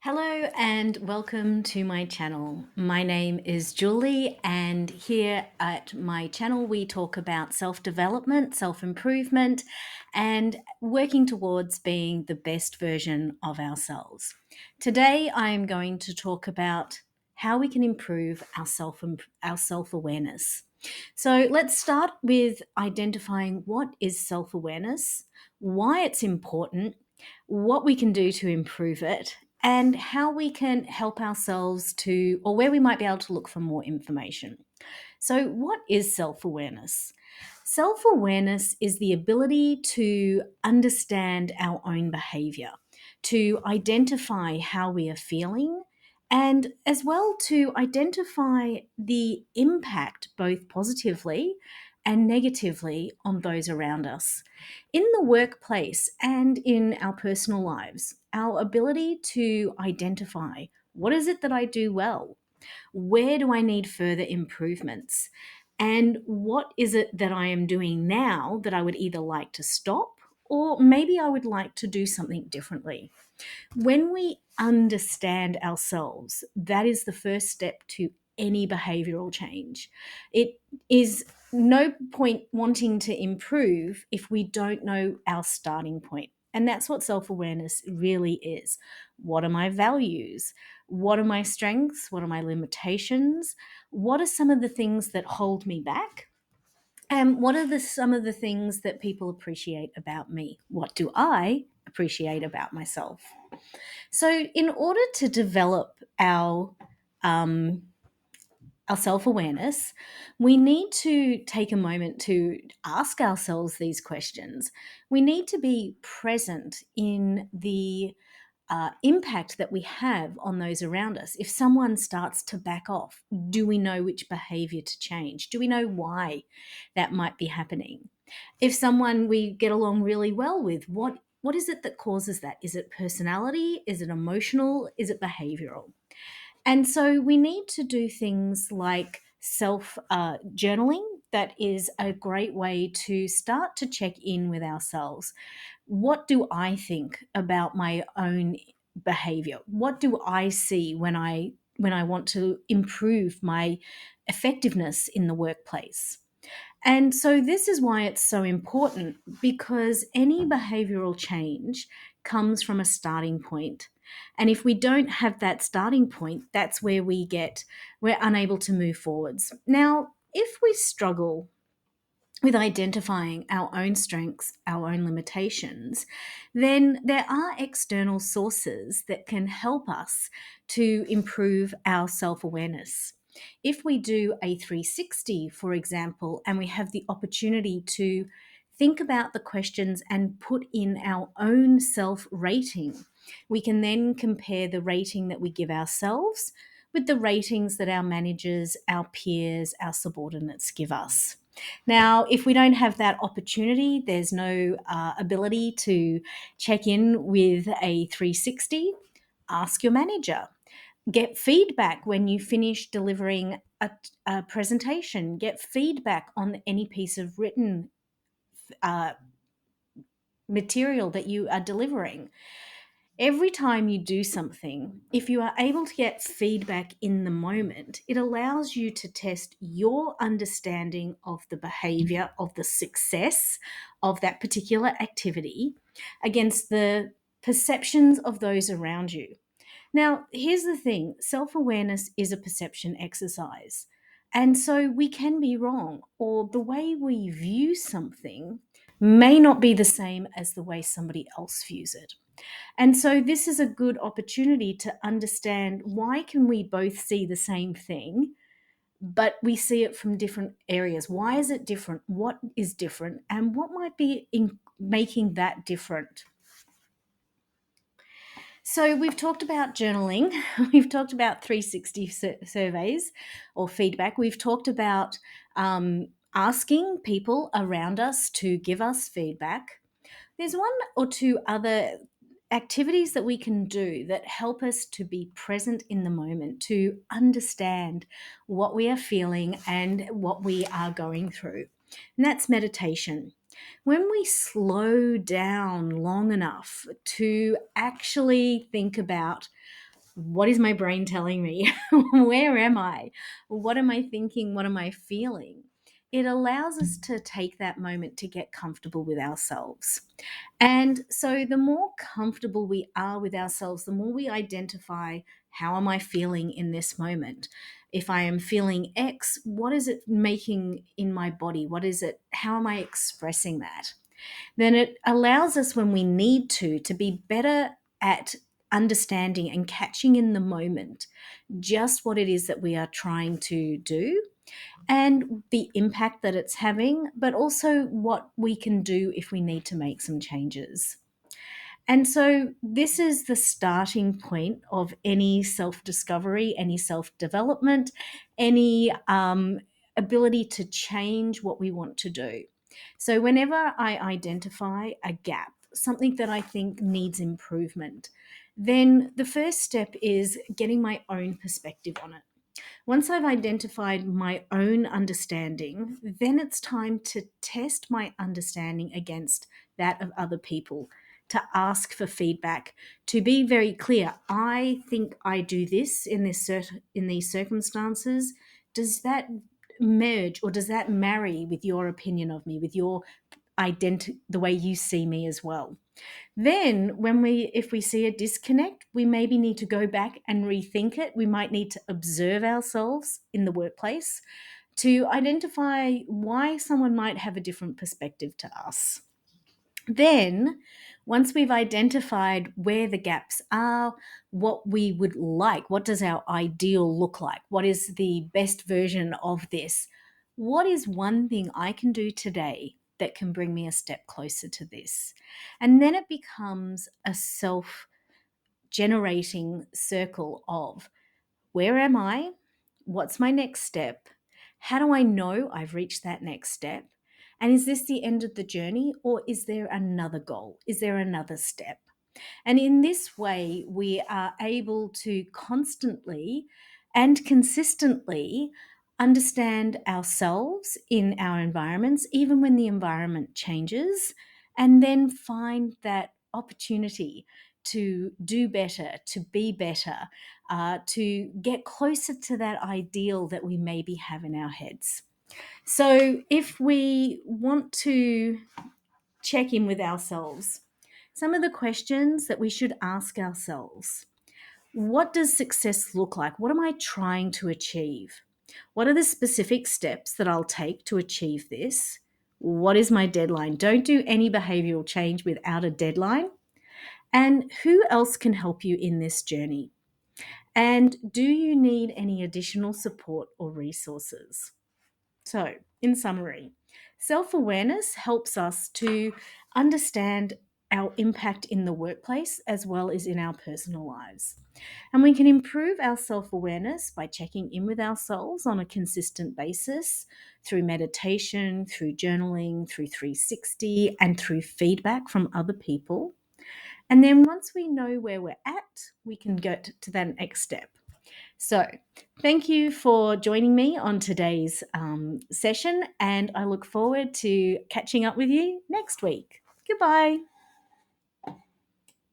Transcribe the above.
Hello and welcome to my channel. My name is Julie, and here at my channel we talk about self-development, self-improvement, and working towards being the best version of ourselves. Today I am going to talk about how we can improve our self-awareness. So let's start with identifying what is self-awareness, why it's important, what we can do to improve it, and how we can help ourselves to, or where we might be able to look for more information. So, what is self awareness? Self awareness is the ability to understand our own behavior, to identify how we are feeling, and as well to identify the impact, both positively and negatively, on those around us. In the workplace and in our personal lives, our ability to identify what is it that I do well? Where do I need further improvements? And what is it that I am doing now that I would either like to stop or maybe I would like to do something differently? When we understand ourselves, that is the first step to any behavioral change. It is no point wanting to improve if we don't know our starting point. And that's what self awareness really is. What are my values? What are my strengths? What are my limitations? What are some of the things that hold me back? And what are some of the things that people appreciate about me? What do I appreciate about myself? So, in order to develop um, our self awareness, we need to take a moment to ask ourselves these questions. We need to be present in the impact that we have on those around us. If someone starts to back off, do we know which behavior to change? Do we know why that might be happening? If someone we get along really well with, what is it that causes that? Is it personality? Is it emotional? Is it behavioral? And so we need to do things like self journaling. That is a great way to start to check in with ourselves. What do I think about my own behavior? What do I see when I want to improve my effectiveness in the workplace? And so this is why it's so important, because any behavioral change comes from a starting point. And if we don't have that starting point, that's where we're unable to move forwards. Now, if we struggle with identifying our own strengths, our own limitations, then there are external sources that can help us to improve our self awareness. If we do a 360, for example, and we have the opportunity to think about the questions and put in our own self rating, we can then compare the rating that we give ourselves with the ratings that our managers, our peers, our subordinates give us. Now, if we don't have that opportunity, there's no ability to check in with a 360, ask your manager. Get feedback when you finish delivering a presentation. Get feedback on any piece of written uh, material that you are delivering. Every time you do something, if you are able to get feedback in the moment, it allows you to test your understanding of the behavior, of the success of that particular activity against the perceptions of those around you. Now, here's the thing: self awareness is a perception exercise. And so we can be wrong, or the way we view something may not be the same as the way somebody else views it. And so this is a good opportunity to understand, why can we both see the same thing, but we see it from different areas? Why is it different? What is different? And what might be in making that different? So we've talked about journaling. We've talked about 360 surveys or feedback. We've talked about asking people around us to give us feedback. There's one or two other activities that we can do that help us to be present in the moment, to understand what we are feeling and what we are going through. And that's meditation. When we slow down long enough to actually think about, what is my brain telling me? Where am I? What am I thinking? What am I feeling? It allows us to take that moment to get comfortable with ourselves. And so the more comfortable we are with ourselves, the more we identify, how am I feeling in this moment? If I am feeling X, what is it making in my body? What is it? How am I expressing that? Then it allows us, when we need to be better at understanding and catching in the moment just what it is that we are trying to do and the impact that it's having, but also what we can do if we need to make some changes. And so, this is the starting point of any self discovery, any self development, any ability to change what we want to do. So, whenever I identify a gap, something that I think needs improvement, then the first step is getting my own perspective on it. Once I've identified my own understanding, then it's time to test my understanding against that of other people, to ask for feedback, to be very clear. I think I do this in these circumstances. Does that merge or does that marry with your opinion of me, with your the way you see me as well? Then if we see a disconnect, we maybe need to go back and rethink it. We might need to observe ourselves in the workplace to identify why someone might have a different perspective to us. Then, once we've identified where the gaps are, what we would like, what does our ideal look like? What is the best version of this? What is one thing I can do today that can bring me a step closer to this? And then it becomes a self generating circle of, where am I? What's my next step? How do I know I've reached that next step? And is this the end of the journey, or is there another goal? Is there another step? And in this way, we are able to constantly and consistently understand ourselves in our environments, even when the environment changes, and then find that opportunity to do better, to be better, to get closer to that ideal that we maybe have in our heads. So, if we want to check in with ourselves, some of the questions that we should ask ourselves: what does success look like? What am I trying to achieve? What are the specific steps that I'll take to achieve this? What is my deadline? Don't do any behavioral change without a deadline. And who else can help you in this journey? And do you need any additional support or resources? So, in summary, self awareness helps us to understand our impact in the workplace as well as in our personal lives. And we can improve our self awareness by checking in with ourselves on a consistent basis through meditation, through journaling, through 360, and through feedback from other people. And then once we know where we're at, we can get to that next step. So, thank you for joining me on today's session, and I look forward to catching up with you next week. Goodbye.